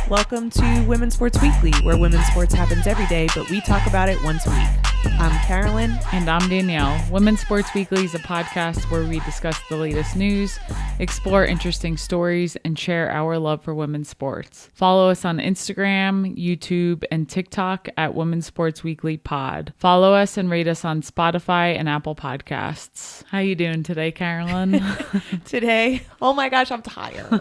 Welcome to Women's Sports Weekly, where women's sports happens every day, but we talk about it once a week. I'm Carolyn. And I'm Danielle. Women's Sports Weekly is a podcast where we discuss the latest news, explore interesting stories, and share our love for women's sports. Follow us on Instagram, YouTube, and TikTok at Women's Sports Weekly Pod. Follow us and rate us on Spotify and Apple Podcasts. How you doing today, Carolyn? Today, oh my gosh, I'm tired.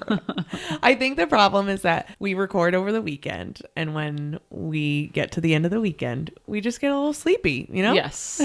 I think the problem is that we record over the weekend, and when we get to the end of the weekend, we just get a little sleepy, you know? Yes.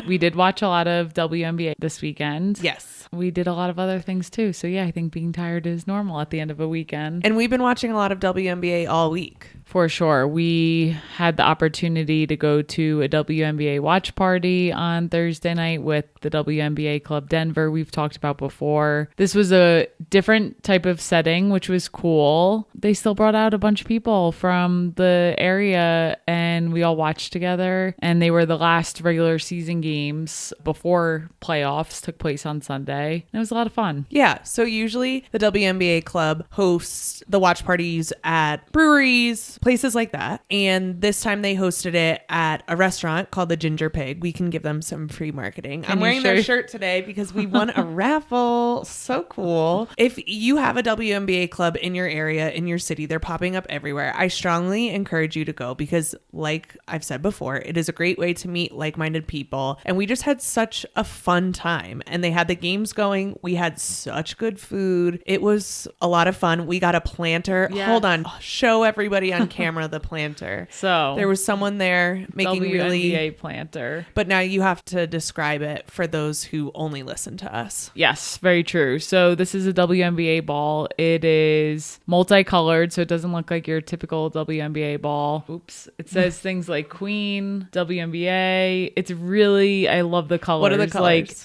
We did watch a lot of WNBA this weekend. Yes. We did a lot of other things too. So yeah, I think being tired is normal at the end of a weekend. And we've been watching a lot of WNBA all week. For sure. We had the opportunity to go to a WNBA watch party on Thursday night with the WNBA Club Denver we've talked about before. This was a different type of setting, which was cool. They still brought out a bunch of people from the area and we all watched together. And they were the last regular season games before playoffs took place on Sunday. And it was a lot of fun. Yeah. So usually the WNBA Club hosts the watch parties at breweries, places like that. And this time they hosted it at a restaurant called the Ginger Pig. We can give them some free marketing. I'm wearing their shirt today because we won a raffle. So cool. If you have a WNBA club in your area, in your city, they're popping up everywhere. I strongly encourage you to go because, like I've said before, it is a great way to meet like-minded people. And we just had such a fun time. And they had the games going. We had such good food. It was a lot of fun. We got a planter. Yes. Hold on. Show everybody on camera the planter. So there was someone there making WNBA planter. But now you have to describe it for those who only listen to us. Yes, very true. So this is a WNBA ball. It is multicolored, so it doesn't look like your typical WNBA ball. Oops. It says things like Queen, WNBA. It's really, I love the colors. What are the colors? Like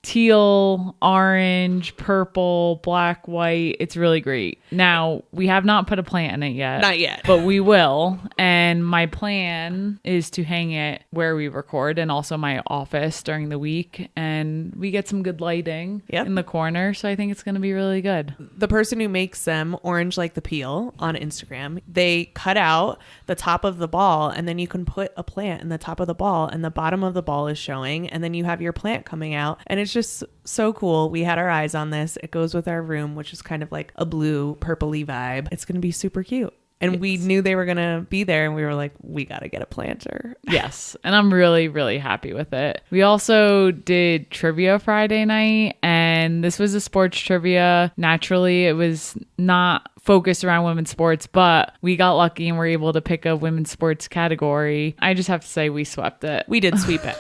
teal, orange, purple, black, white. It's really great. Now, we have not put a plant in it yet. Not yet. But we will. And my plan is to hang it where we record and also my office during the week. And we get some good lighting in the corner. So I think it's going to be really good. The person who makes them, Orange Like the Peel on Instagram, they cut out the top of the ball and then you can put a plant in the top of the ball and the bottom of the ball is showing. And then you have your plant coming out. And it's just so cool. We had our eyes on this. It goes with our room, which is kind of like a blue purpley vibe. It's going to be super cute. And we knew they were going to be there and we were like, we got to get a planter. Yes. And I'm really, really happy with it. We also did trivia Friday night and this was a sports trivia. Naturally, it was not focused around women's sports, but we got lucky and were able to pick a women's sports category. I just have to say we swept it. We did sweep it.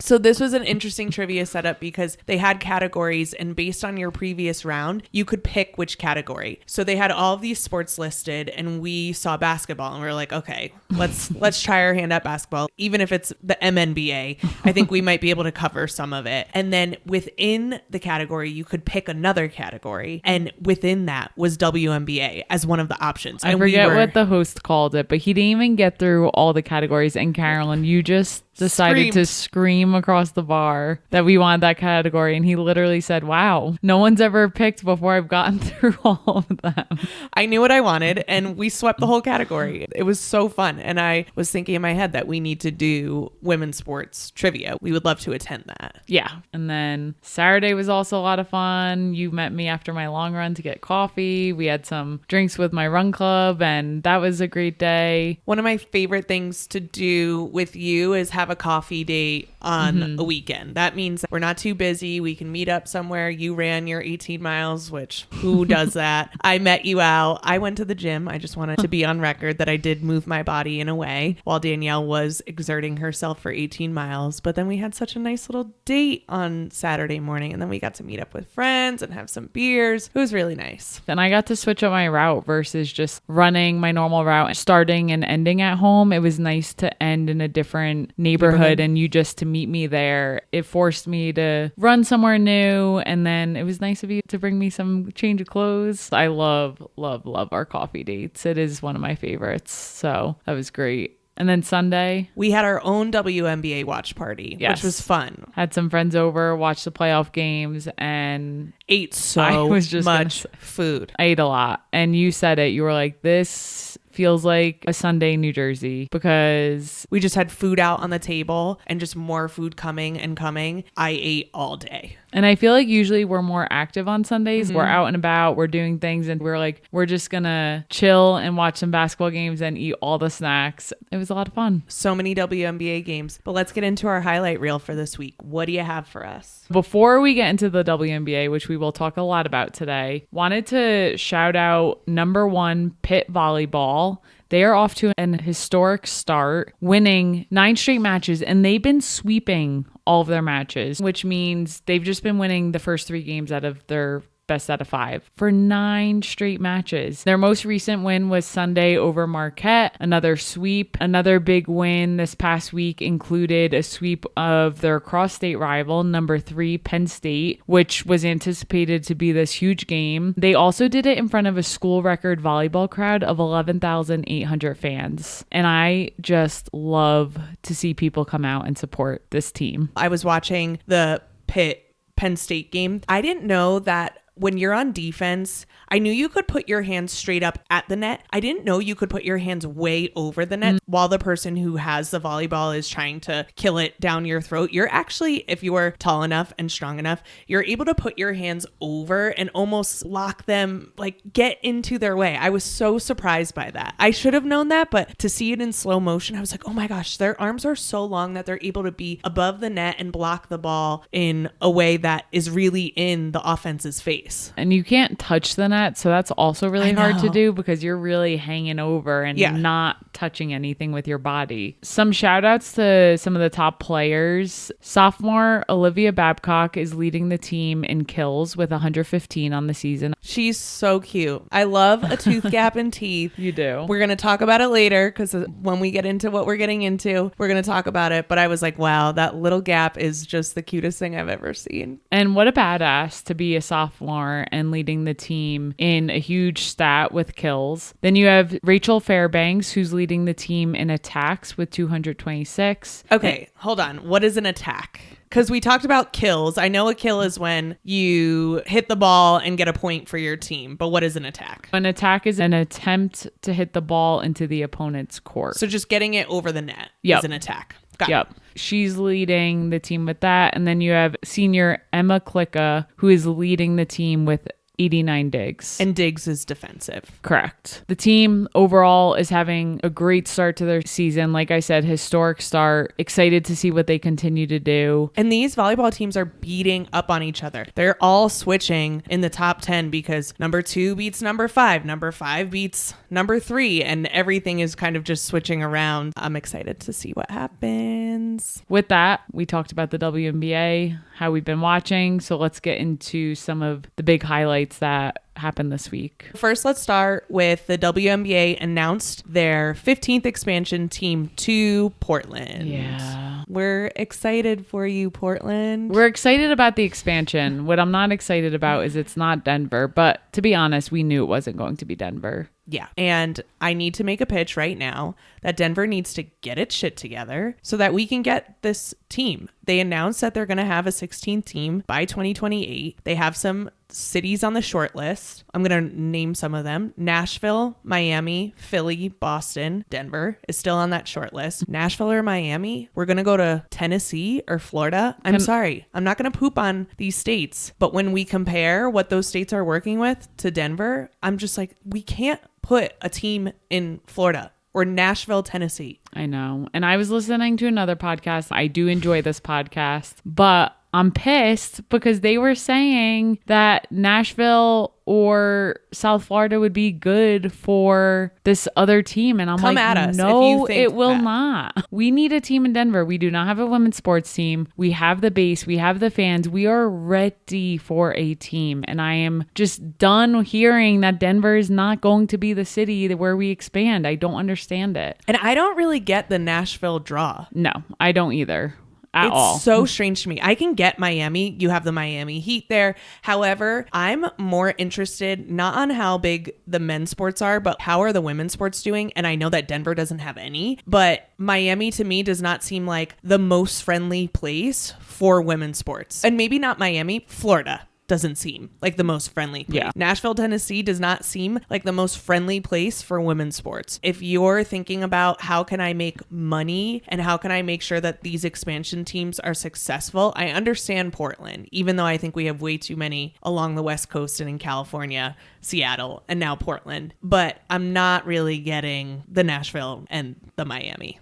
So this was an interesting trivia setup because they had categories and based on your previous round, you could pick which category. So they had all of these sports listed and we saw basketball and we were like, okay, let's try our hand at basketball. Even if it's the MNBA, I think we might be able to cover some of it. And then within the category, you could pick another category. And within that was WNBA as one of the options. I forget what the host called it, but he didn't even get through all the categories. And Carolyn, you just decided to scream across the bar that we wanted that category. And he literally said, wow, no one's ever picked before I've gotten through all of them. I knew what I wanted and we swept the whole category. It was so fun. And I was thinking in my head that we need to do women's sports trivia. We would love to attend that. Yeah. And then Saturday was also a lot of fun. You met me after my long run to get coffee. We had some drinks with my run club and that was a great day. One of my favorite things to do with you is have a coffee date on a weekend. That means that we're not too busy. We can meet up somewhere. You ran your 18 miles, which who does that? I met you out. I went to the gym. I just wanted to be on record that I did move my body in a way while Danielle was exerting herself for 18 miles. But then we had such a nice little date on Saturday morning. And then we got to meet up with friends and have some beers. It was really nice. Then I got to switch up my route versus just running my normal route, starting and ending at home. It was nice to end in a different neighborhood and you just to meet me there. It forced me to run somewhere new. And then it was nice of you to bring me some change of clothes. I love, love, love our coffee dates. It is one of my favorites. So that was great. And then Sunday, we had our own WNBA watch party, which was fun. Had some friends over, watched the playoff games, and ate so much food. I ate a lot. And you said it. You were like, this feels like a Sunday in New Jersey because we just had food out on the table and just more food coming and coming. I ate all day. And I feel like usually we're more active on Sundays. We're out and about, we're doing things, and we're just gonna chill and watch some basketball games and eat all the snacks. It was a lot of fun. So many WNBA games. But let's get into our highlight reel for this week. What do you have for us? Before we get into the WNBA, which we will talk a lot about today, wanted to shout out number 1 Pitt Volleyball. They are off to an historic start, winning 9 straight matches, and they've been sweeping all of their matches, which means they've just been winning the first 3 games out of their best out of 5 for 9 straight matches. Their most recent win was Sunday over Marquette, another sweep. Another big win this past week included a sweep of their cross-state rival, number 3 Penn State, which was anticipated to be this huge game. They also did it in front of a school record volleyball crowd of 11,800 fans. And I just love to see people come out and support this team. I was watching the Pitt Penn State game. I didn't know that when you're on defense, I knew you could put your hands straight up at the net. I didn't know you could put your hands way over the net while the person who has the volleyball is trying to kill it down your throat. You're actually, if you are tall enough and strong enough, you're able to put your hands over and almost lock them, like get into their way. I was so surprised by that. I should have known that, but to see it in slow motion, I was like, oh my gosh, their arms are so long that they're able to be above the net and block the ball in a way that is really in the offense's face. And you can't touch the net, so that's also really hard to do because you're really hanging over and not touching anything with your body. Some shout outs to some of the top players. Sophomore Olivia Babcock is leading the team in kills with 115 on the season. She's so cute. I love a tooth gap in teeth. You do. We're going to talk about it later because when we get into what we're getting into, we're going to talk about it. But I was like, wow, that little gap is just the cutest thing I've ever seen. And what a badass to be a sophomore and leading the team in a huge stat with kills. Then you have Rachel Fairbanks, who's leading the team in attacks with 226. Okay, hold on. What is an attack? Because we talked about kills. I know a kill is when you hit the ball and get a point for your team. But what is an attack? An attack is an attempt to hit the ball into the opponent's court. So just getting it over the net is an attack. Got it. She's leading the team with that. And then you have senior Emma Klicka, who is leading the team with 89 digs. And digs is defensive. Correct. The team overall is having a great start to their season. Like I said, historic start. Excited to see what they continue to do. And these volleyball teams are beating up on each other. They're all switching in the top 10 because number 2 beats number 5. Number 5 beats number 3. And everything is kind of just switching around. I'm excited to see what happens. With that, we talked about the WNBA, how we've been watching. So let's get into some of the big highlights that happened this week. First, let's start with the WNBA announced their 15th expansion team to Portland. Yeah. We're excited for you, Portland. We're excited about the expansion. What I'm not excited about is it's not Denver, but to be honest, we knew it wasn't going to be Denver. Yeah. And I need to make a pitch right now that Denver needs to get its shit together so that we can get this team. They announced that they're going to have a 16th team by 2028. They have some cities on the short list. I'm going to name some of them. Nashville, Miami, Philly, Boston, Denver is still on that short list. Nashville or Miami, we're going to go to Tennessee or Florida. I'm sorry. I'm not going to poop on these states. But when we compare what those states are working with to Denver, I'm just like, we can't put a team in Florida or Nashville, Tennessee. I know. And I was listening to another podcast. I do enjoy this podcast, but I'm pissed because they were saying that Nashville or South Florida would be good for this other team. And I'm Come like, at us no, if you think it will that. not. We need a team in Denver. We do not have a women's sports team. We have the base. We have the fans. We are ready for a team. And I am just done hearing that Denver is not going to be the city where we expand. I don't understand it. And I don't really get the Nashville draw. No, I don't either. At all. It's so strange to me. I can get Miami. You have the Miami Heat there. However, I'm more interested not on how big the men's sports are, but how are the women's sports doing? And I know that Denver doesn't have any, but Miami to me does not seem like the most friendly place for women's sports. And maybe not Miami, Florida. doesn't seem like the most friendly place. Yeah. Nashville, Tennessee does not seem like the most friendly place for women's sports. If you're thinking about how can I make money and how can I make sure that these expansion teams are successful, I understand Portland, even though I think we have way too many along the West Coast and in California, Seattle, and now Portland. But I'm not really getting the Nashville and the Miami.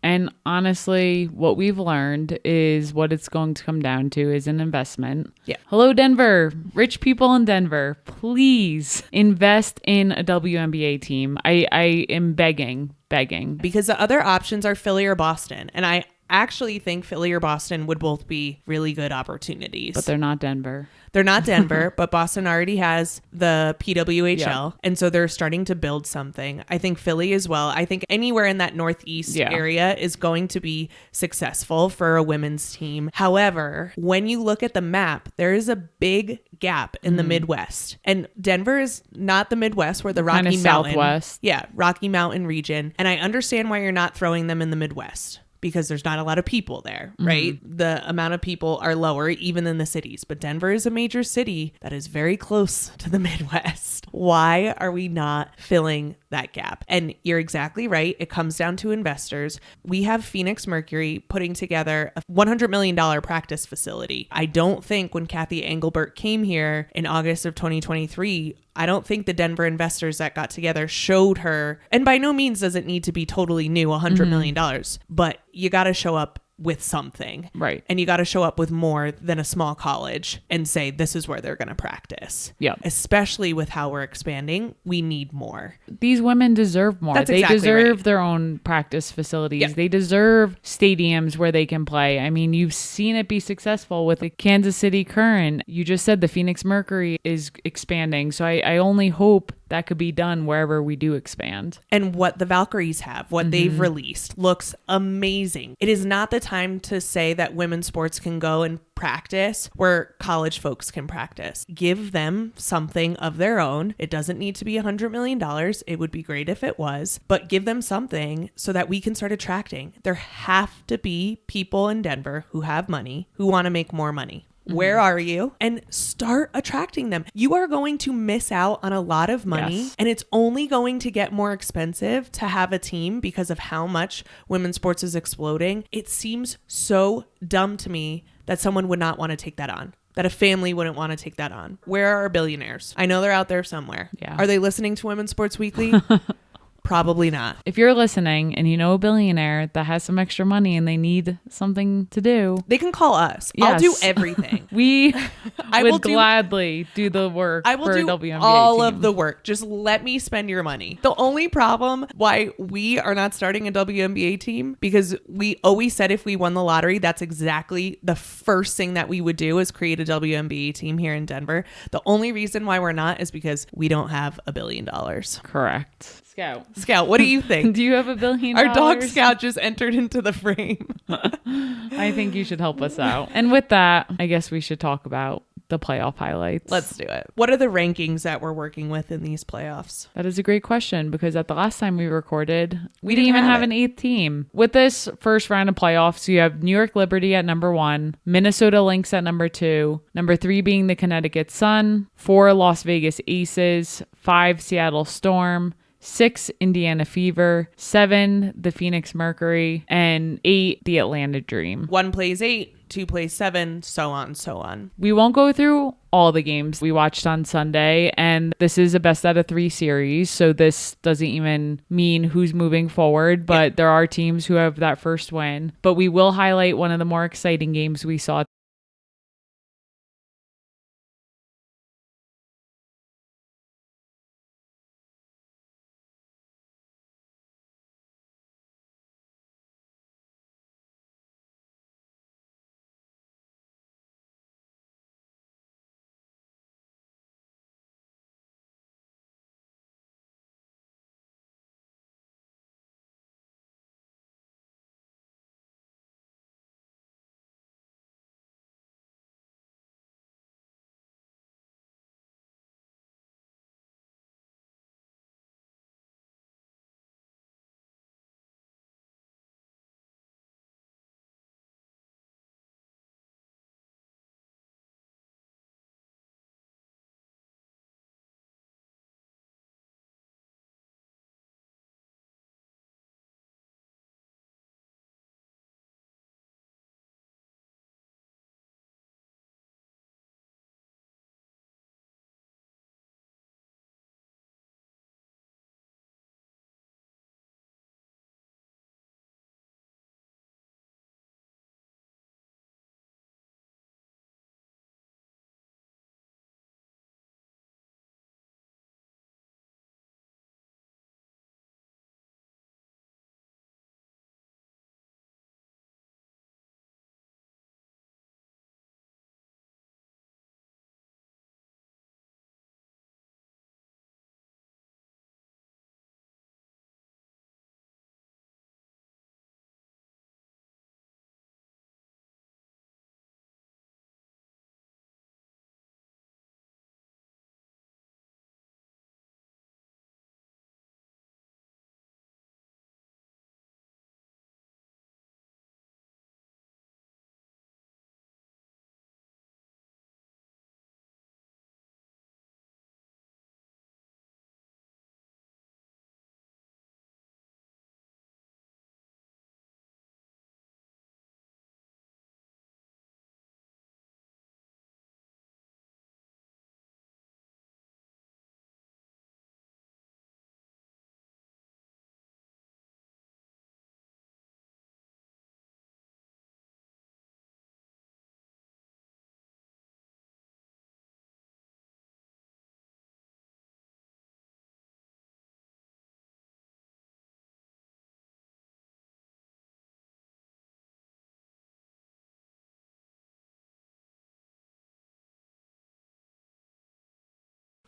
And honestly, what we've learned is what it's going to come down to is an investment. Yeah. Hello, Denver. Rich people in Denver, please invest in a WNBA team. I am begging. Because the other options are Philly or Boston. And I actually think Philly or Boston would both be really good opportunities. But they're not Denver. They're not Denver, but Boston already has the PWHL. Yeah. And so they're starting to build something. I think Philly as well. I think anywhere in that Northeast area is going to be successful for a women's team. However, when you look at the map, there is a big gap in the Midwest. And Denver is not the Midwest, where the Rocky Kinda Mountain. Southwest. Yeah, Rocky Mountain region. And I understand why you're not throwing them in the Midwest, because there's not a lot of people there, right? The amount of people are lower even in the cities, but Denver is a major city that is very close to the Midwest. Why are we not filling that gap? And you're exactly right. It comes down to investors. We have Phoenix Mercury putting together a $100 million practice facility. I don't think when Kathy Engelbert came here in August of 2023, I don't think the Denver investors that got together showed her, and by no means does it need to be totally new, $100 million, but you got to show up with something. Right. And you got to show up with more than a small college and say, this is where they're going to practice. Yeah. Especially with how we're expanding, we need more. These women deserve more. That's They exactly deserve right. their own practice facilities. Yeah. They deserve stadiums where they can play. I mean, you've seen it be successful with the Kansas City Current. You just said the Phoenix Mercury is expanding. So I only hope that could be done wherever we do expand. And what the Valkyries have, what they've released, looks amazing. It is not the time to say that women's sports can go and practice where college folks can practice. Give them something of their own. It doesn't need to be $100 million. It would be great if it was, but give them something so that we can start attracting. There have to be people in Denver who have money, who want to make more money. Where are you? And start attracting them. You are going to miss out on a lot of money, and it's only going to get more expensive to have a team because of how much women's sports is exploding. It seems so dumb to me that someone would not want to take that on, that a family wouldn't want to take that on. Where are our billionaires? I know they're out there somewhere. Yeah. Are they listening to Women's Sports Weekly? Probably not. If you're listening and you know a billionaire that has some extra money and they need something to do, They can call us. Yes. I'll do everything. we I would will do- gladly do the work I will for do a WNBA all team. of the work. Just let me spend your money. The only problem why we are not starting a WNBA team, because we always said if we won the lottery, that's exactly the first thing that we would do is create a WNBA team here in Denver. The only reason why we're not is because we don't have $1 billion. Correct. Scout, what do you think? Do you have $1 billion? Our dog Scout just entered into the frame. I think you should help us out. And with that, I guess we should talk about the playoff highlights. Let's do it. What are the rankings that we're working with in these playoffs? That is a great question, because at the last time we recorded, we didn't even have an 8th team. With this first round of playoffs, you have New York Liberty at number 1, Minnesota Lynx at number 2, number 3 being the Connecticut Sun, 4 Las Vegas Aces, 5 Seattle Storm, 6 Indiana Fever, 7 the Phoenix Mercury, and 8 the Atlanta Dream. 1 plays 8, 2 plays 7, so on, so on. We won't go through all the games we watched on Sunday, and this is a best out of 3 series, so this doesn't even mean who's moving forward, but there are teams who have that first win. But we will highlight one of the more exciting games we saw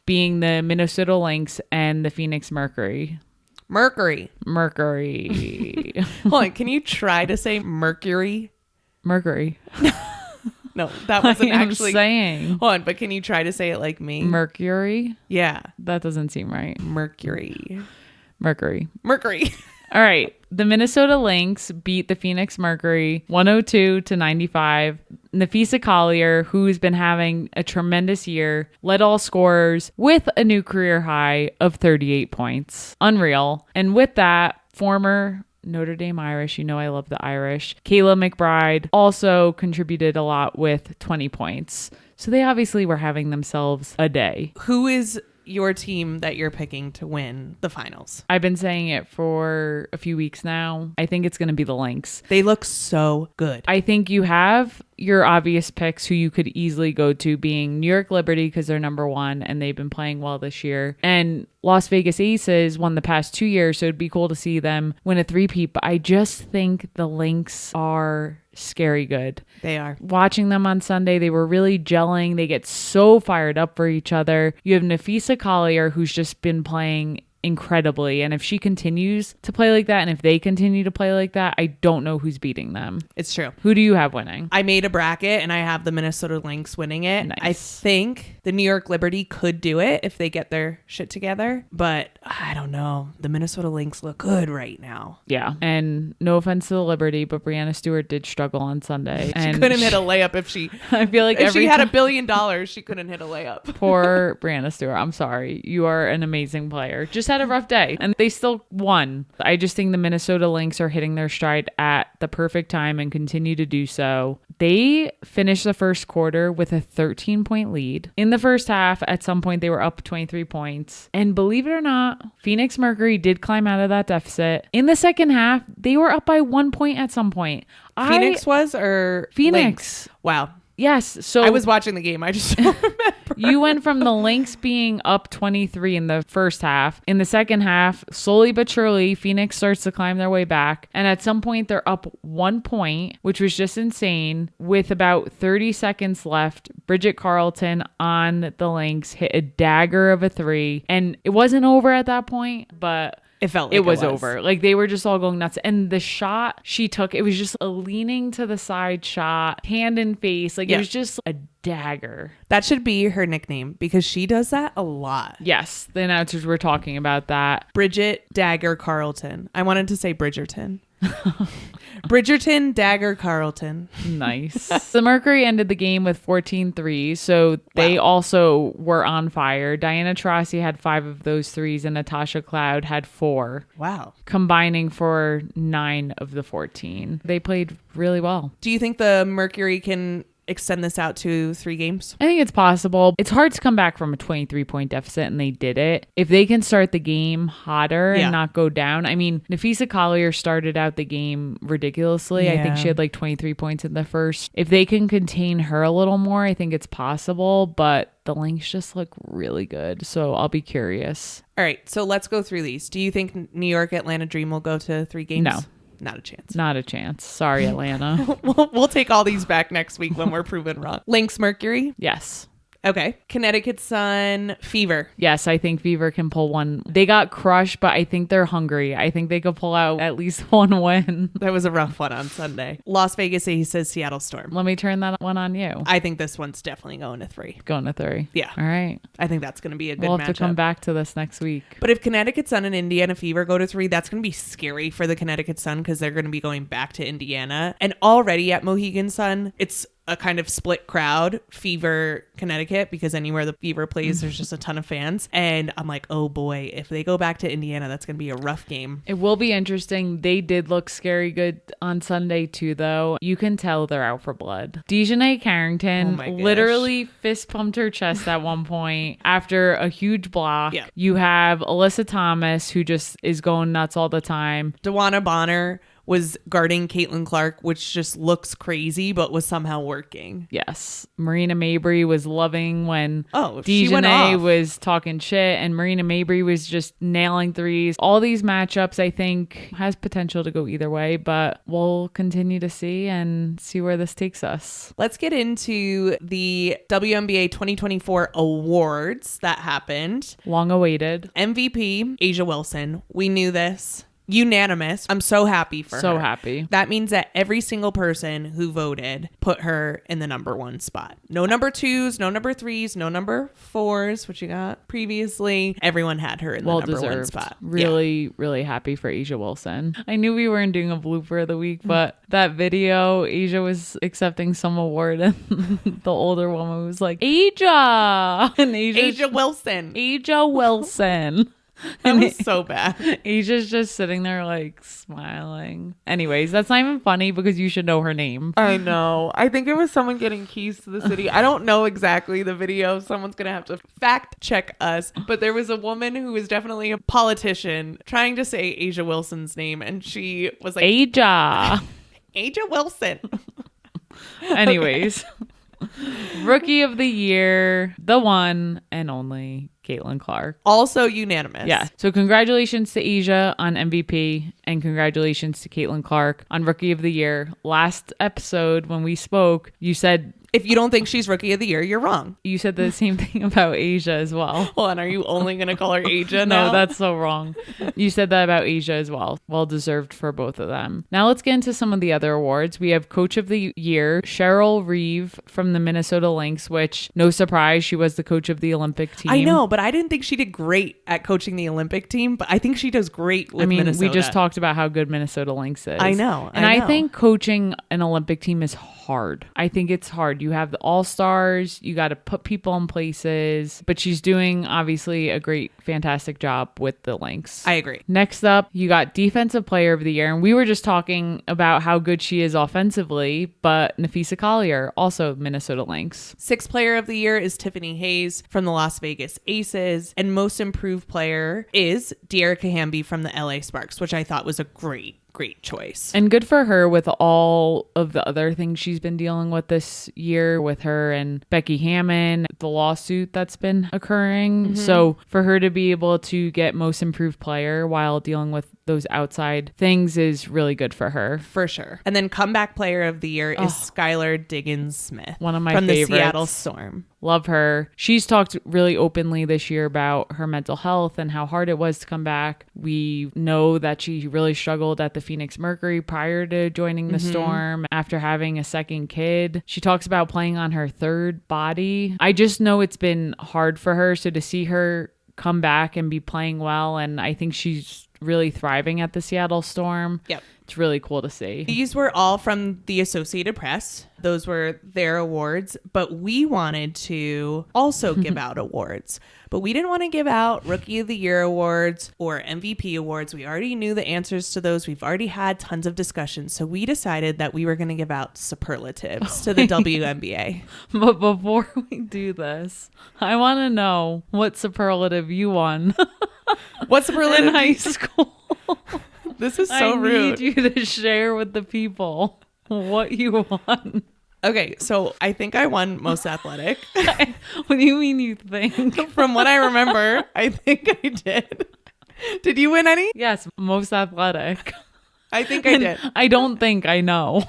being the Minnesota Lynx and the Phoenix Mercury. Mercury. Hold on, can you try to say Mercury? Mercury. No, that wasn't actually saying. Hold on, but can you try to say it like me? Mercury? Yeah. That doesn't seem right. Mercury. All right. The Minnesota Lynx beat the Phoenix Mercury 102-95. Nafisa Collier, who's been having a tremendous year, led all scorers with a new career high of 38 points. Unreal. And with that, former Notre Dame Irish, I love the Irish, Kayla McBride also contributed a lot with 20 points. So they obviously were having themselves a day. Who is your team that you're picking to win the finals? I've been saying it for a few weeks now. I think it's going to be the Lynx. They look so good. I think you have your obvious picks who you could easily go to, being New York Liberty because they're number one and they've been playing well this year. And Las Vegas Aces won the past 2 years, so it'd be cool to see them win a three-peat. But I just think the Lynx are scary good. They are. Watching them on Sunday, they were really gelling. They get so fired up for each other. You have Nafisa Collier, who's just been playing incredibly, and if she continues to play like that and if they continue to play like that, I don't know who's beating them. It's true. Who do you have winning? I made a bracket and I have the Minnesota Lynx winning it. Nice. I think the New York Liberty could do it if they get their shit together, but I don't know. The Minnesota Lynx look good right now. Yeah, and no offense to the Liberty, but Brianna Stewart did struggle on Sunday. She couldn't hit a layup if she I feel like if she had $1 billion, she couldn't hit a layup. Poor Brianna Stewart. I'm sorry. You are an amazing player. Just had a rough day and they still won. I just think the Minnesota Lynx are hitting their stride at the perfect time and continue to do so. They finished the first quarter with a 13-point lead. In the first half, at some point, they were up 23 points. And believe it or not, Phoenix Mercury did climb out of that deficit. In the second half, they were up by 1 point at some point. Phoenix or Phoenix. Lynx? Wow. Yes. So I was watching the game. I just don't remember. You went from the Lynx being up 23 in the first half. In the second half, slowly but surely, Phoenix starts to climb their way back. And at some point, they're up 1 point, which was just insane. With about 30 seconds left, Bridget Carlton on the Lynx hit a dagger of a three. And it wasn't over at that point, but it felt like it was over. Like they were just all going nuts. And the shot she took, it was just a leaning to the side shot, hand in face. Like it was just a dagger. That should be her nickname because she does that a lot. Yes, the announcers were talking about that. Bridget Dagger Carlton. I wanted to say Bridgerton. Bridgerton Dagger Carlton. Nice. The Mercury ended the game with 14 threes, so they also were on fire. Diana Taurasi had 5 of those threes and Natasha Cloud had 4. Wow. Combining for 9 of the 14. They played really well. Do you think the Mercury can extend this out to 3 games? I think it's possible. It's hard to come back from a 23-point deficit, and they did it. If they can start the game hotter and not go down. I mean, Nafisa Collier started out the game ridiculously. Yeah. I think she had like 23 points in the first. If they can contain her a little more, I think it's possible, but the Lynx just look really good. So I'll be curious. All right, so let's go through these. Do you think New York Atlanta Dream will go to 3 games? No. Not a chance. Not a chance. Sorry, Atlanta. We'll take all these back next week when we're proven wrong. Lynx Mercury? Yes. Okay. Connecticut Sun Fever? Yes, I think Fever can pull one. They got crushed, but I think they're hungry. I think they could pull out at least one win. That was a rough one on Sunday. Las Vegas Aces Seattle Storm? Let me turn that one on you. I think this one's definitely going to 3. Going to 3. Yeah. All right. I think that's going to be a good matchup. We'll have to come back to this next week. But if Connecticut Sun and Indiana Fever go to 3, that's going to be scary for the Connecticut Sun because they're going to be going back to Indiana. And already at Mohegan Sun, it's a kind of split crowd, Fever, Connecticut, because anywhere the Fever plays, there's just a ton of fans. And I'm like, oh boy, if they go back to Indiana, that's going to be a rough game. It will be interesting. They did look scary good on Sunday too, though. You can tell they're out for blood. Dejanay Carrington literally fist pumped her chest at one point after a huge block. Yeah. You have Alyssa Thomas, who just is going nuts all the time. DeWanna Bonner was guarding Caitlin Clark, which just looks crazy, but was somehow working. Yes. Marina Mabry was loving when she went off. was talking shit, and Marina Mabry was just nailing threes. All these matchups, I think, has potential to go either way, but we'll continue to see and see where this takes us. Let's get into the WNBA 2024 awards that happened. Long awaited. MVP, Asia Wilson. We knew this. Unanimous. I'm so happy for her. So happy. That means that every single person who voted put her in the number 1 spot. No number 2s, no number 3s, no number 4s, which you got previously. Everyone had her in the number 1 spot. Really, really happy for Asia Wilson. I knew we weren't doing a blooper of the week, but that video, Asia was accepting some award and the older woman was like, Asia! And Asia Wilson. Asia Wilson. That was so bad. Asia's just sitting there like smiling. Anyways, that's not even funny because you should know her name. I know. I think it was someone getting keys to the city. I don't know exactly the video. Someone's going to have to fact check us. But there was a woman who was definitely a politician trying to say Asia Wilson's name. And she was like, Asia. Asia Wilson. Anyways. Rookie of the year, the one and only Caitlin Clark. Also unanimous. Yeah. So congratulations to Asia on MVP and congratulations to Caitlin Clark on Rookie of the Year. Last episode when we spoke, you said if you don't think she's Rookie of the Year, you're wrong. You said the same thing about Asia as well. Well, and are you only going to call her Asia now? No, that's so wrong. You said that about Asia as well. Well deserved for both of them. Now let's get into some of the other awards. We have Coach of the Year, Cheryl Reeve from the Minnesota Lynx, which no surprise, she was the coach of the Olympic team. I know, but I didn't think she did great at coaching the Olympic team, but I think she does great with Minnesota. We just talked about how good Minnesota Lynx is. I know. And I think coaching an Olympic team is hard. I think it's hard. You have the all-stars, you got to put people in places, but she's doing obviously a great, fantastic job with the Lynx. I agree. Next up, you got Defensive Player of the Year, and we were just talking about how good she is offensively, but Nafisa Collier, also Minnesota Lynx. Sixth Player of the Year is Tiffany Hayes from the Las Vegas Aces, and Most Improved Player is Dearica Hamby from the LA Sparks, which I thought was a great choice. And good for her with all of the other things she's been dealing with this year with her and Becky Hammon, the lawsuit that's been occurring. Mm-hmm. So for her to be able to get Most Improved Player while dealing with those outside things is really good for her. For sure. And then Comeback Player of the Year is Skylar Diggins-Smith. One of my favorites. From the Seattle Storm. Love her. She's talked really openly this year about her mental health and how hard it was to come back. We know that she really struggled at the Phoenix Mercury prior to joining the Storm after having a second kid. She talks about playing on her third body. I just know it's been hard for her. So to see her come back and be playing well, and I think she's really thriving at the Seattle Storm. Yep. It's really cool to see. These were all from the Associated Press. Those were their awards, but we wanted to also give out awards. But we didn't want to give out Rookie of the Year awards or MVP awards. We already knew the answers to those. We've already had tons of discussions. So we decided that we were going to give out superlatives to the WNBA. But before we do this, I want to know what superlative you won. What superlative in high school? This is so rude. I need you to share with the people what you won. Okay, so I think I won Most Athletic. What do you mean you think? From what I remember, I think I did. Did you win any? Yes, Most Athletic. I think I did. I don't think I know.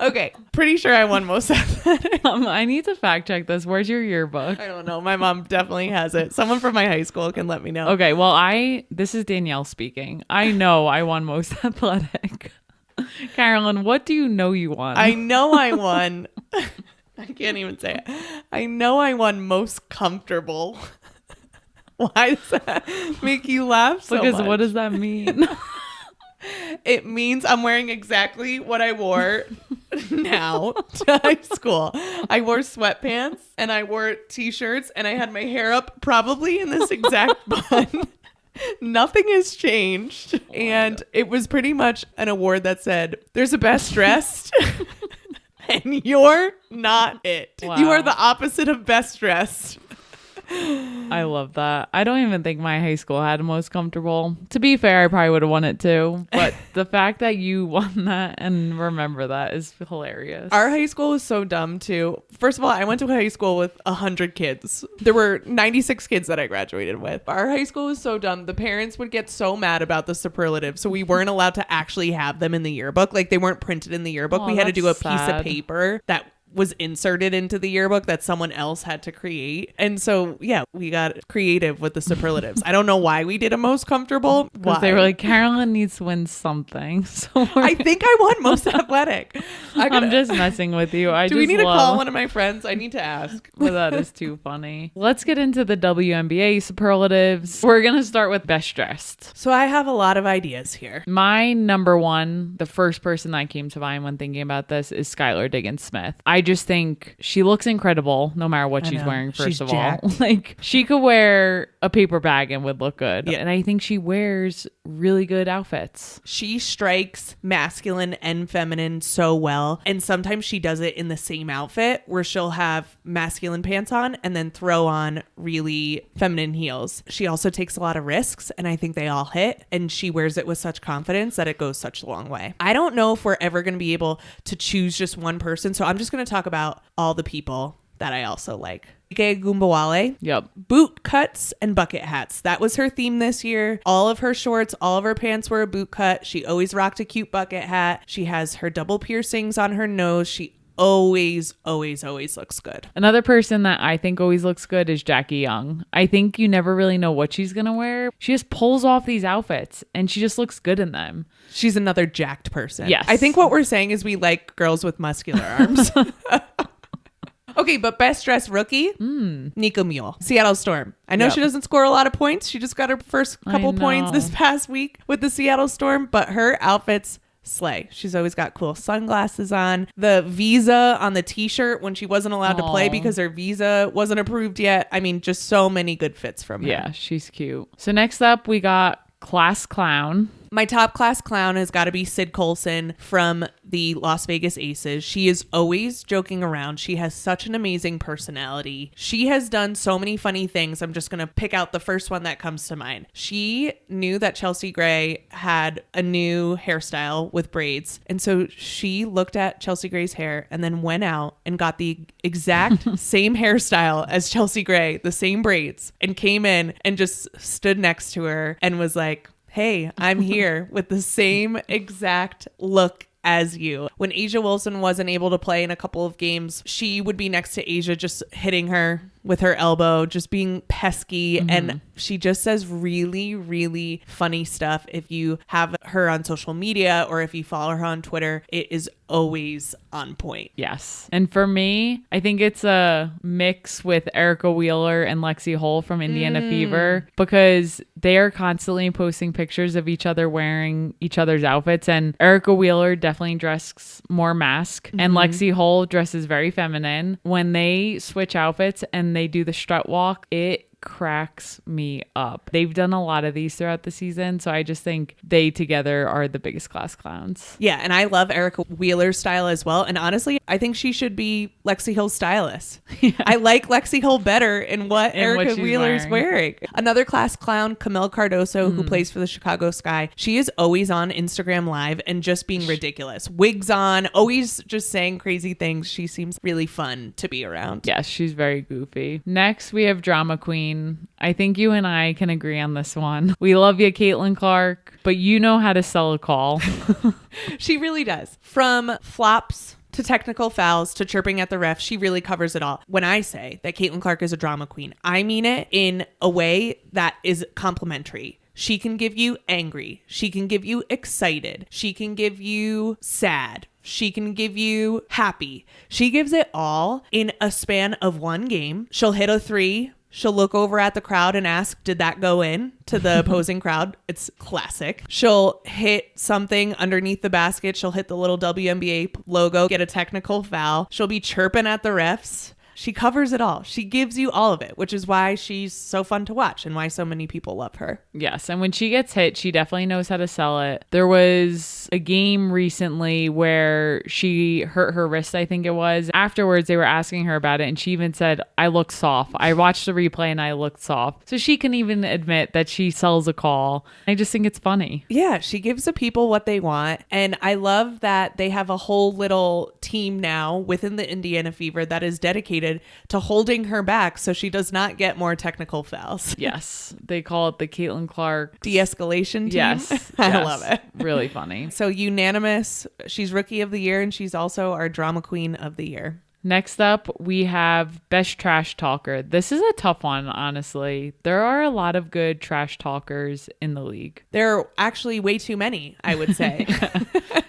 Okay, pretty sure I won Most Athletic. I need to fact check this. Where's your yearbook? I don't know. My mom definitely has it. Someone from my high school can let me know. Okay, well, this is Danielle speaking. I know I won Most Athletic. Carolyn, what do you know you won? I know I won. I can't even say it. I know I won Most Comfortable. Why does that make you laugh so much? Because what does that mean? It means I'm wearing exactly what I wore now to high school. I wore sweatpants and I wore t-shirts and I had my hair up probably in this exact bun. Nothing has changed. And it was pretty much an award that said, there's a best dressed and you're not it. Wow. You are the opposite of best dressed. I love that. I don't even think my high school had the most comfortable. To be fair, I probably would have won it too. But the fact that you won that and remember that is hilarious. Our high school was so dumb too. First of all, I went to a high school with 100 kids. There were 96 kids that I graduated with. Our high school was so dumb. The parents would get so mad about the superlatives. So we weren't allowed to actually have them in the yearbook. Like they weren't printed in the yearbook. We had to do a piece of paper that was inserted into the yearbook that someone else had to create. And so, yeah, we got creative with the superlatives. I don't know why we did a most comfortable. Because they were like, Carolyn needs to win something. So I think I won most athletic. I'm just messing with you. Do we need to call one of my friends? I need to ask. But that is too funny. Let's get into the WNBA superlatives. We're going to start with best dressed. So I have a lot of ideas here. My number one, the first person that came to mind when thinking about this is Skylar Diggins-Smith. I just think she looks incredible no matter what she's wearing, first of all. Like, she could wear a paper bag and would look good. Yeah. And I think she wears really good outfits. She strikes masculine and feminine so well. And sometimes she does it in the same outfit where she'll have masculine pants on and then throw on really feminine heels. She also takes a lot of risks, and I think they all hit. And she wears it with such confidence that it goes such a long way. I don't know if we're ever going to be able to choose just one person. So I'm just going to talk about all the people that I also like. Ike Gumbawale. Yep. Boot cuts and bucket hats. That was her theme this year. All of her shorts, all of her pants were a boot cut. She always rocked a cute bucket hat. She has her double piercings on her nose. She always looks good. Another person that I think always looks good is Jackie Young. I think you never really know what she's gonna wear. She just pulls off these outfits and she just looks good in them. She's another jacked person. Yes. I think what we're saying is we like girls with muscular arms. Okay, but best dressed rookie, Nico Mule, Seattle Storm. I know she doesn't score a lot of points. She just got her first couple points this past week with the Seattle Storm, but her outfits slay. She's always got cool sunglasses on. The visa on the t-shirt when she wasn't allowed to play because her visa wasn't approved yet. I mean, just so many good fits from her. Yeah, she's cute. So next up, we got class clown. My top class clown has got to be Sid Colson from the Las Vegas Aces. She is always joking around. She has such an amazing personality. She has done so many funny things. I'm just going to pick out the first one that comes to mind. She knew that Chelsea Gray had a new hairstyle with braids. And so she looked at Chelsea Gray's hair and then went out and got the exact same hairstyle as Chelsea Gray, the same braids, and came in and just stood next to her and was like, hey, I'm here with the same exact look as you. When Asia Wilson wasn't able to play in a couple of games, she would be next to Asia just hitting her with her elbow, just being pesky. And she just says really funny stuff. If you have her on social media or if you follow her on Twitter, it is always on point. Yes. And for me, I think it's a mix with Erica Wheeler and Lexi Hull from Indiana Fever, because they are constantly posting pictures of each other wearing each other's outfits. And Erica Wheeler definitely dresses more mask and Lexi Hull dresses very feminine. When they switch outfits and they do the strut walk, it cracks me up. They've done a lot of these throughout the season, so I just think they together are the biggest class clowns. Yeah, and I love Erica Wheeler's style as well. And honestly, I think she should be Lexi Hill's stylist. Yeah. I like Lexi Hill better in what Erica Wheeler's wearing. Another class clown, Camille Cardoso, who plays for the Chicago Sky. She is always on Instagram Live and just being ridiculous. Wigs on, always just saying crazy things. She seems really fun to be around. Yes, she's very goofy. Next, we have Drama Queen. I think you and I can agree on this one. We love you, Caitlin Clark, but you know how to sell a call. She really does. From flops to technical fouls to chirping at the ref, she really covers it all. When I say that Caitlin Clark is a drama queen, I mean it in a way that is complimentary. She can give you angry. She can give you excited. She can give you sad. She can give you happy. She gives it all in a span of one game. She'll hit a three. She'll look over at the crowd and ask, did that go in, to the opposing crowd? It's classic. She'll hit something underneath the basket. She'll hit the little WNBA logo, get a technical foul. She'll be chirping at the refs. she covers it all. She gives you all of it, which is why she's so fun to watch and why so many people love her. Yes. And when she gets hit, she definitely knows how to sell it. There was a game recently where she hurt her wrist, I think it was. Afterwards, they were asking her about it, and she even said, I look soft. I watched the replay and I looked soft. So she can even admit that she sells a call. I just think it's funny. Yeah, she gives the people what they want. And I love that they have a whole little team now within the Indiana Fever that is dedicated to holding her back so she does not get more technical fouls. Yes. They call it the Caitlin Clark de-escalation team. Yes. I love it. Really funny. So unanimous. She's Rookie of the Year, and she's also our Drama Queen of the Year. Next up, we have Best Trash Talker. This is a tough one, honestly. There are a lot of good trash talkers in the league. There are actually way too many, I would say.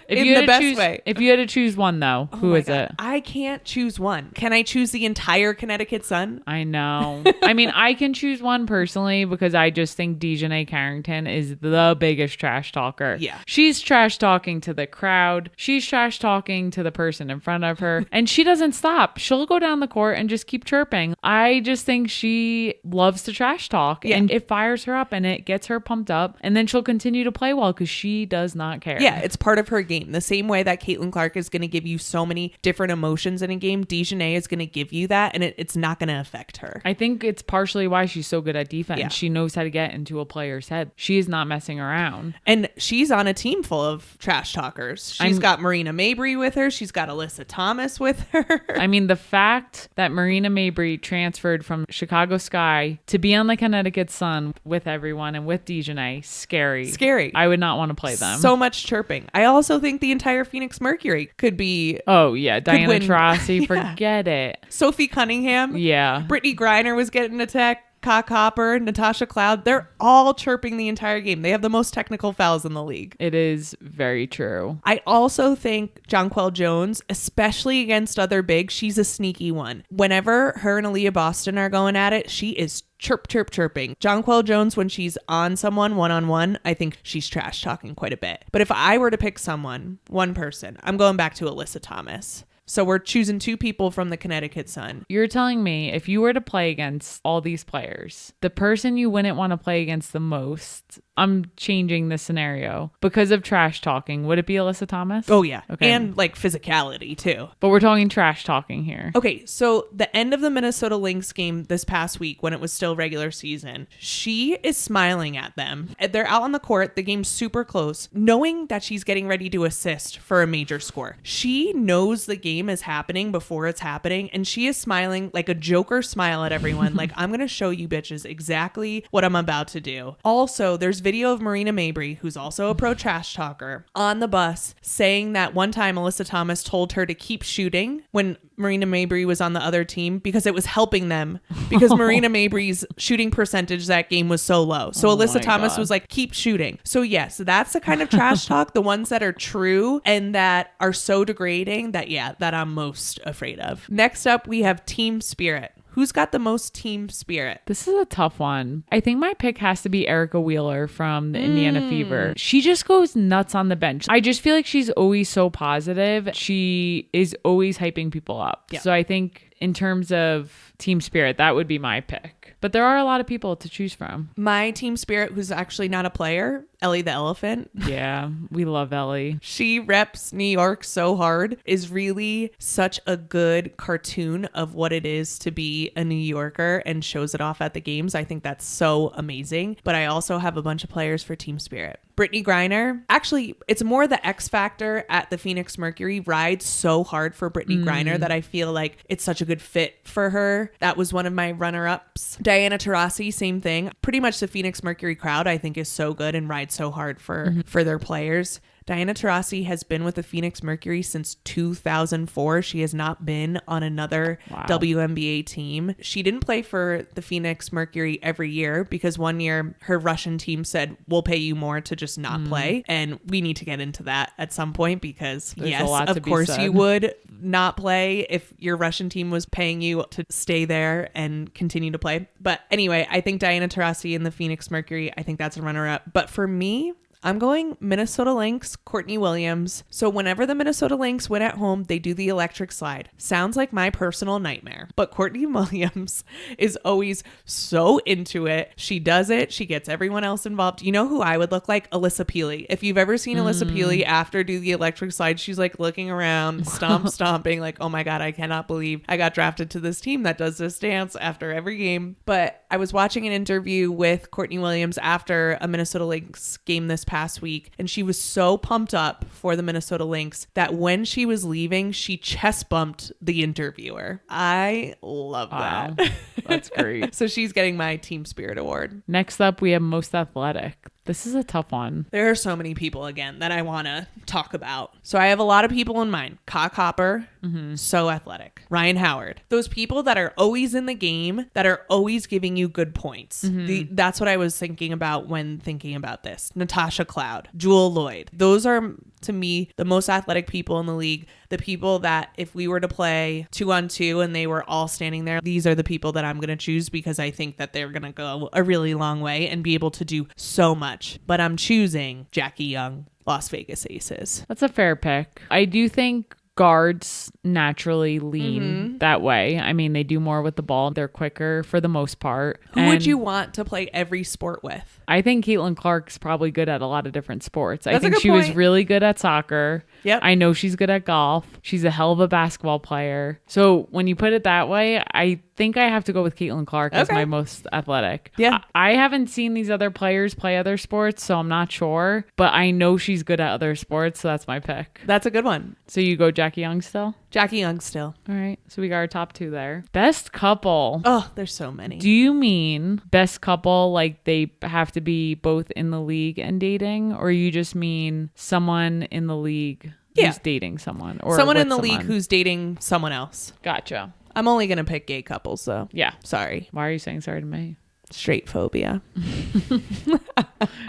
If in you the had to best choose, way. If you had to choose one, though, who is it? I can't choose one. Can I choose the entire Connecticut Sun? I know. I mean, I can choose one personally because I just think Dejanay Carrington is the biggest trash talker. Yeah. She's trash talking to the crowd. She's trash talking to the person in front of her. And she doesn't stop. She'll go down the court and just keep chirping. I just think she loves to trash talk. Yeah. And it fires her up and it gets her pumped up. And then she'll continue to play well because she does not care. Yeah, it's part of her game. The same way that Caitlin Clark is going to give you so many different emotions in a game, Dejanay is going to give you that, and it's not going to affect her. I think it's partially why she's so good at defense. Yeah. She knows how to get into a player's head. She is not messing around. And she's on a team full of trash talkers. She's got Marina Mabry with her. She's got Alyssa Thomas with her. I mean, the fact that Marina Mabry transferred from Chicago Sky to be on the Connecticut Sun with everyone and with Dejanay, scary. I would not want to play them. So much chirping. I also think the entire Phoenix Mercury could be. Oh, yeah. Diana win. Taurasi, Yeah. forget it. Sophie Cunningham. Yeah. Brittany Griner was getting attacked. Cock Hopper, Natasha Cloud, they're all chirping the entire game. They have the most technical fouls in the league. It is very true. I also think Jonquel Jones, especially against other bigs, she's a sneaky one. Whenever her and Aaliyah Boston are going at it, she is chirping. Jonquel Jones, when she's on someone one-on-one, I think she's trash talking quite a bit. But if I were to pick one person, I'm going back to Alyssa Thomas. So we're choosing two people from the Connecticut Sun. You're telling me if you were to play against all these players, the person you wouldn't want to play against the most, I'm changing the scenario, because of trash talking, would it be Alyssa Thomas? Oh, yeah. Okay. And like physicality, too. But we're talking trash talking here. Okay, so the end of the Minnesota Lynx game this past week when it was still regular season, she is smiling at them. They're out on the court. The game's super close, knowing that she's getting ready to assist for a major score. She knows the game is happening before it's happening, and she is smiling like a Joker smile at everyone. Like, I'm going to show you bitches exactly what I'm about to do. Also, there's video of Marina Mabry, who's also a pro trash talker, on the bus saying that one time Alyssa Thomas told her to keep shooting when Marina Mabry was on the other team because it was helping them, because Marina Mabry's shooting percentage that game was so low. So Alyssa Thomas was like, keep shooting. So yes, that's the kind of trash talk, the ones that are true and that are so degrading that I'm most afraid of. Next up, we have team spirit. Who's got the most team spirit? This is a tough one. I think my pick has to be Erica Wheeler from the Indiana Fever. She just goes nuts on the bench. I just feel like she's always so positive. She is always hyping people up. Yeah. So I think in terms of team spirit, that would be my pick. But there are a lot of people to choose from. My team spirit, who's actually not a player, Ellie the Elephant. Yeah, we love Ellie. She reps New York so hard, is really such a good cartoon of what it is to be a New Yorker and shows it off at the games. I think that's so amazing. But I also have a bunch of players for team spirit. Brittany Griner, actually, it's more the X factor at the Phoenix Mercury rides so hard for Brittany Griner that I feel like it's such a good fit for her. That was one of my runner-ups. Diana Taurasi, same thing. Pretty much the Phoenix Mercury crowd, I think, is so good and rides so hard for their players. Diana Taurasi has been with the Phoenix Mercury since 2004. She has not been on another WNBA team. She didn't play for the Phoenix Mercury every year because one year her Russian team said, we'll pay you more to just not play. And we need to get into that at some point because There's a lot yes, to of be course said. you would not play if your Russian team was paying you to stay there and continue to play. But anyway, I think Diana Taurasi in the Phoenix Mercury, I think that's a runner-up. But for me, I'm going Minnesota Lynx, Courtney Williams. So whenever the Minnesota Lynx win at home, they do the electric slide. Sounds like my personal nightmare. But Courtney Williams is always so into it. She does it. She gets everyone else involved. You know who I would look like? Alyssa Peely. If you've ever seen Alyssa Peely after do the electric slide, she's like looking around, stomping like, oh my God, I cannot believe I got drafted to this team that does this dance after every game. But I was watching an interview with Courtney Williams after a Minnesota Lynx game this past week, and she was so pumped up for the Minnesota Lynx that when she was leaving, she chest bumped the interviewer. I love that. Wow. That's great. So she's getting my Team Spirit Award. Next up, we have most athletic. This is a tough one. There are so many people, again, that I want to talk about. So I have a lot of people in mind. Cock Hopper, so athletic. Ryan Howard. Those people that are always in the game, that are always giving you good points. That's what I was thinking about when thinking about this. Natasha Cloud, Jewel Lloyd. Those are, to me, the most athletic people in the league. The people that if we were to play 2-on-2 and they were all standing there, these are the people that I'm going to choose because I think that they're going to go a really long way and be able to do so much. But I'm choosing Jackie Young, Las Vegas Aces. That's a fair pick. I do think guards naturally lean that way. I mean, they do more with the ball. They're quicker for the most part. Who would you want to play every sport with? I think Caitlin Clark's probably good at a lot of different sports. I That's a think good she was point. really good at soccer. Yep. I know she's good at golf. She's a hell of a basketball player. So when you put it that way, I think I have to go with Caitlin Clark as my most athletic. Yeah. I haven't seen these other players play other sports, so I'm not sure. But I know she's good at other sports, so that's my pick. That's a good one. So you go Jackie Young still? Jackie Young still. All right. So we got our top two there. Best couple. Oh, there's so many. Do you mean best couple like they have to be both in the league and dating? Or you just mean someone in the league who's dating someone? Or someone with in the league who's dating someone else. Gotcha. I'm only going to pick gay couples, though. Yeah. Sorry. Why are you saying sorry to me? Straight phobia.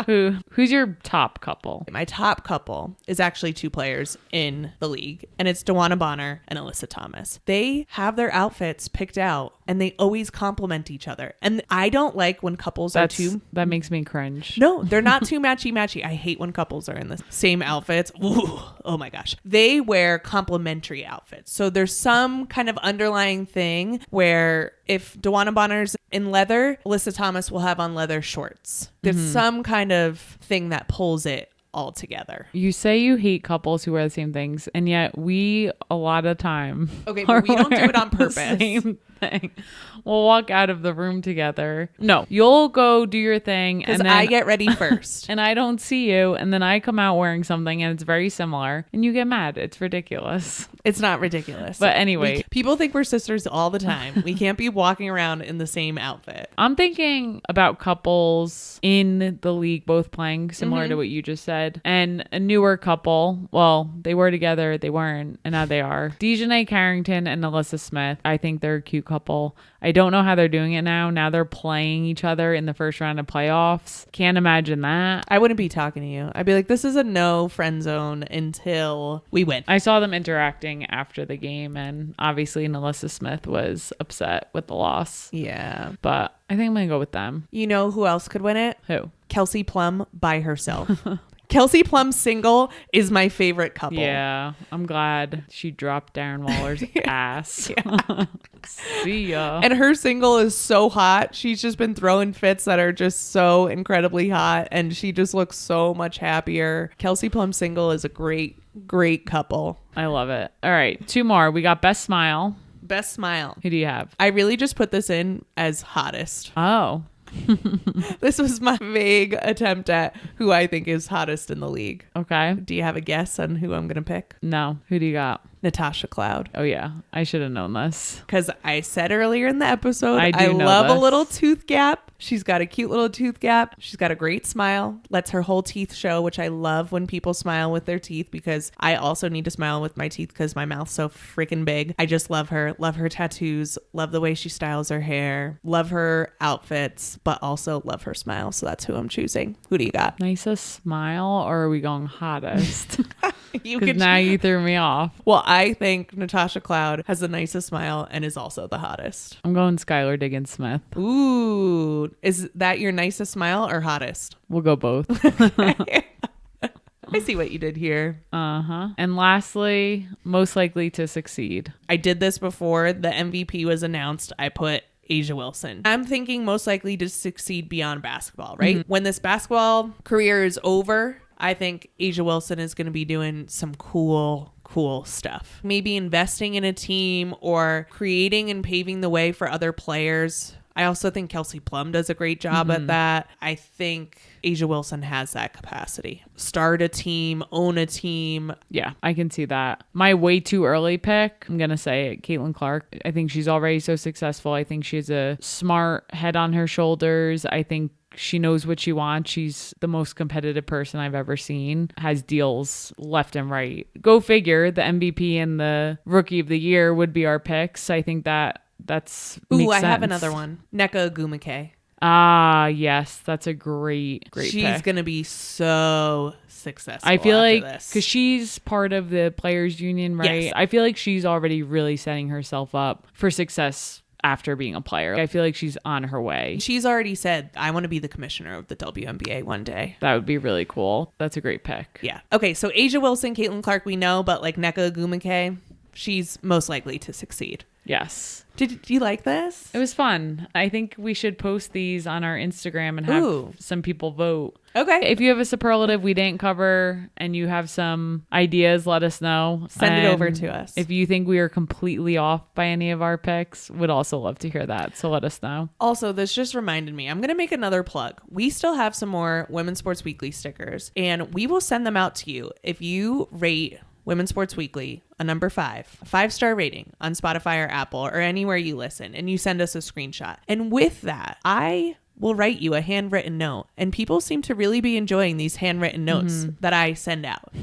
Who's your top couple? My top couple is actually two players in the league, and it's Dewana Bonner and Alyssa Thomas. They have their outfits picked out, and they always complement each other. And I don't like when couples are too... That makes me cringe. No, they're not too matchy-matchy. I hate when couples are in the same outfits. Ooh, oh my gosh. They wear complementary outfits. So there's some kind of underlying thing where if Dewana Bonner's in leather, Alyssa Thomas will have on leather shorts. There's some kind of thing that pulls it all together. You say you hate couples who wear the same things, and yet we a lot of time Okay, but we don't do it on purpose. Same thing. We'll walk out of the room together. No, you'll go do your thing, Because and then I get ready first. and I don't see you, and then I come out wearing something and it's very similar, and you get mad. It's ridiculous. It's not ridiculous. But anyway, people think we're sisters all the time. We can't be walking around in the same outfit. I'm thinking about couples in the league both playing similar to what you just said, and a newer couple. Well, they were together, they weren't, and now they are. Dejanay Carrington and Alyssa Smith. I think they're a cute couple. I don't know how they're doing it now. Now they're playing each other in the first round of playoffs. Can't imagine that. I wouldn't be talking to you. I'd be like, this is a no friend zone until we win. I saw them interacting after the game, and obviously Alyssa Smith was upset with the loss. Yeah. But I think I'm going to go with them. You know who else could win it? Who? Kelsey Plum by herself. Kelsey Plum single is my favorite couple. Yeah, I'm glad she dropped Darren Waller's ass. See ya. And her single is so hot. She's just been throwing fits that are just so incredibly hot, and she just looks so much happier. Kelsey Plum single is a great couple. I love it. All right, two more. We got best smile. Best smile. Who do you have? I really just put this in as hottest. Oh. This was my vague attempt at who I think is hottest in the league. Okay. Do you have a guess on who I'm going to pick? No. Who do you got? Natasha Cloud. Oh, yeah. I should have known this. Because I said earlier in the episode, I know love a this. little tooth gap. She's got a cute little tooth gap. She's got a great smile. Lets her whole teeth show, which I love when people smile with their teeth, because I also need to smile with my teeth because my mouth's so freaking big. I just love her. Love her tattoos. Love the way she styles her hair. Love her outfits, but also love her smile. So that's who I'm choosing. Who do you got? Nicest smile, or are we going hottest? You Because can now you threw me off. Well, I think Natasha Cloud has the nicest smile and is also the hottest. I'm going Skylar Diggins-Smith. Ooh, is that your nicest smile or hottest? We'll go both. I see what you did here. And lastly, most likely to succeed. I did this before the MVP was announced. I put Asia Wilson. I'm thinking most likely to succeed beyond basketball, right? Mm-hmm. When this basketball career is over, I think Asia Wilson is going to be doing some cool stuff. Maybe investing in a team or creating and paving the way for other players. I also think Kelsey Plum does a great job at that. I think Asia Wilson has that capacity. Start a team, own a team. Yeah, I can see that. My way too early pick, I'm going to say it, Caitlin Clark. I think she's already so successful. I think she's a smart head on her shoulders. I think she knows what she wants. She's the most competitive person I've ever seen. Has deals left and right. Go figure, the MVP and the Rookie of the Year would be our picks. I think that's Ooh, I have another one. Nneka Ogwumike. Ah, yes. That's a great She's going to be so successful. I feel like because she's part of the players union, right? Yes. I feel like she's already really setting herself up for success after being a player. I feel like she's on her way. She's already said, I want to be the commissioner of the WNBA one day. That would be really cool. That's a great pick. Yeah. Okay, so Asia Wilson, Caitlin Clark, we know, but like Nneka Ogwumike, she's most likely to succeed. Yes. Did you like this? It was fun. I think we should post these on our Instagram and have some people vote. Okay. If you have a superlative we didn't cover and you have some ideas, let us know. Send it over to us. If you think we are completely off by any of our picks, would also love to hear that. So let us know. Also, this just reminded me, I'm going to make another plug. We still have some more Women's Sports Weekly stickers, and we will send them out to you if you rate Women's Sports Weekly a number 5, a 5-star rating on Spotify or Apple or anywhere you listen, and you send us a screenshot. And with that, I will write you a handwritten note, and people seem to really be enjoying these handwritten notes that I send out.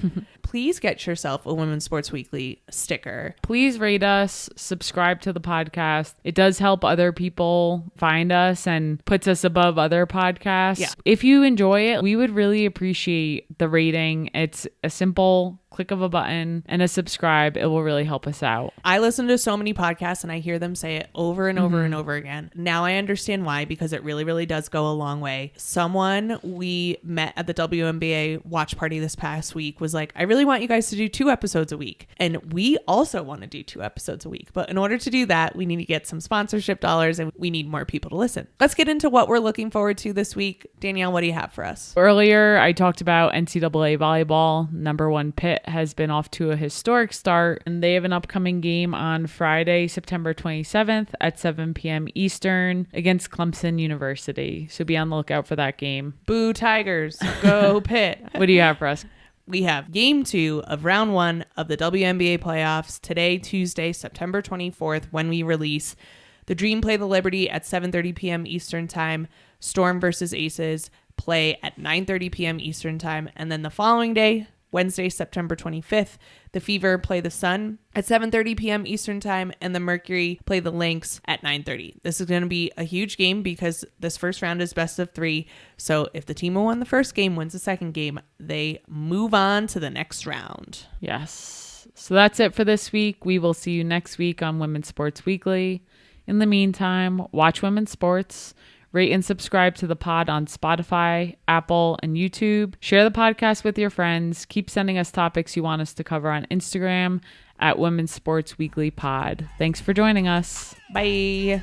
Please get yourself a Women's Sports Weekly sticker. Please rate us, subscribe to the podcast. It does help other people find us and puts us above other podcasts. Yeah. If you enjoy it, we would really appreciate the rating. It's a simple click of a button and a subscribe. It will really help us out. I listen to so many podcasts and I hear them say it over and over and over again. Now I understand why, because it really, really does go a long way. Someone we met at the WNBA watch party this past week was like, I really want you guys to do 2 episodes a week. And we also want to do 2 episodes a week. But in order to do that, we need to get some sponsorship dollars and we need more people to listen. Let's get into what we're looking forward to this week. Danielle, what do you have for us? Earlier, I talked about NCAA volleyball. Number 1 Pitt has been off to a historic start, and they have an upcoming game on Friday, September 27th at 7 p.m. Eastern against Clemson University. So be on the lookout for that game. Boo Tigers. Go Pitt. What do you have for us? We have game 2 of round 1 of the WNBA playoffs today, Tuesday, September 24th, when we release. The Dream play the Liberty at 7:30 p.m. Eastern time. Storm versus Aces play at 9:30 p.m. Eastern time. And then the following day, Wednesday, September 25th, the Fever play the Sun at 7:30 p.m. Eastern time, and the Mercury play the Lynx at 9:30. This is going to be a huge game because this first round is best of 3. So if the team who won the first game wins the second game, they move on to the next round. Yes. So that's it for this week. We will see you next week on Women's Sports Weekly. In the meantime, watch women's sports. Rate and subscribe to the pod on Spotify, Apple, and YouTube. Share the podcast with your friends. Keep sending us topics you want us to cover on Instagram at Women's Sports Weekly Pod. Thanks for joining us. Bye.